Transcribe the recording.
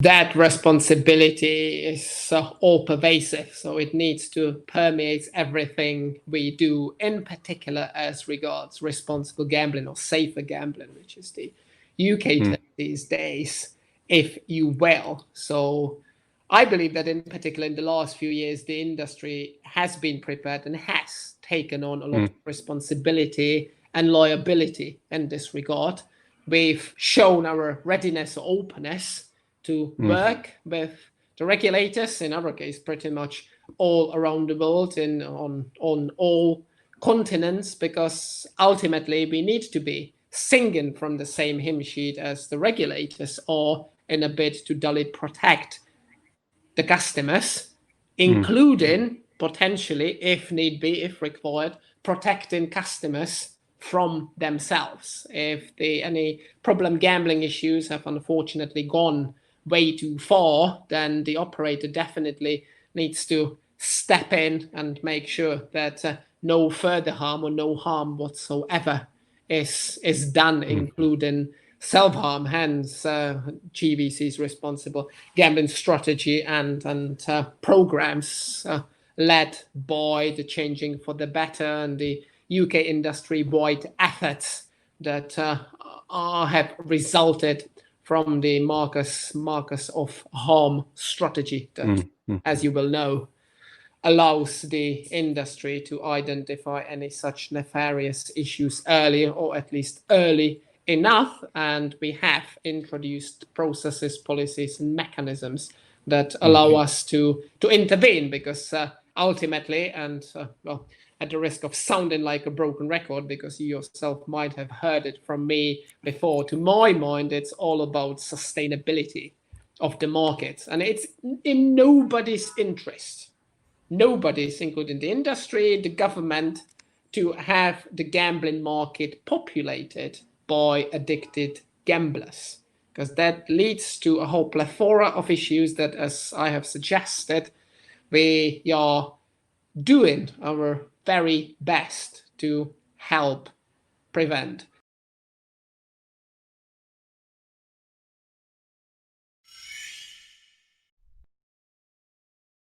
that responsibility is all pervasive. So it needs to permeate everything we do, in particular as regards responsible gambling or safer gambling, which is the UK term these days, if you will. So I believe that in particular in the last few years, the industry has been prepared and has taken on a lot of responsibility and liability in this regard. We've shown our readiness or openness to work with the regulators, in our case, pretty much all around the world and on all continents, because ultimately we need to be singing from the same hymn sheet as the regulators are in a bid to duly protect the customers, including potentially, if need be, if required, protecting customers from themselves. If any problem gambling issues have unfortunately gone way too far, then the operator definitely needs to step in and make sure that no further harm or no harm whatsoever is done, including self-harm. Hence, GVC's responsible gambling strategy and programs led by the Changing for the Better and the UK industry-wide efforts that have resulted from the Marcus of Harm strategy that, as you will know, allows the industry to identify any such nefarious issues early, or at least early enough. And we have introduced processes, policies, and mechanisms that allow us to intervene, because ultimately, and well, at the risk of sounding like a broken record, because you yourself might have heard it from me before, to my mind, it's all about sustainability of the market. And it's in nobody's interest, nobody's, including the industry, the government, to have the gambling market populated by addicted gamblers, because that leads to a whole plethora of issues that, as I have suggested, we are doing our very best to help prevent.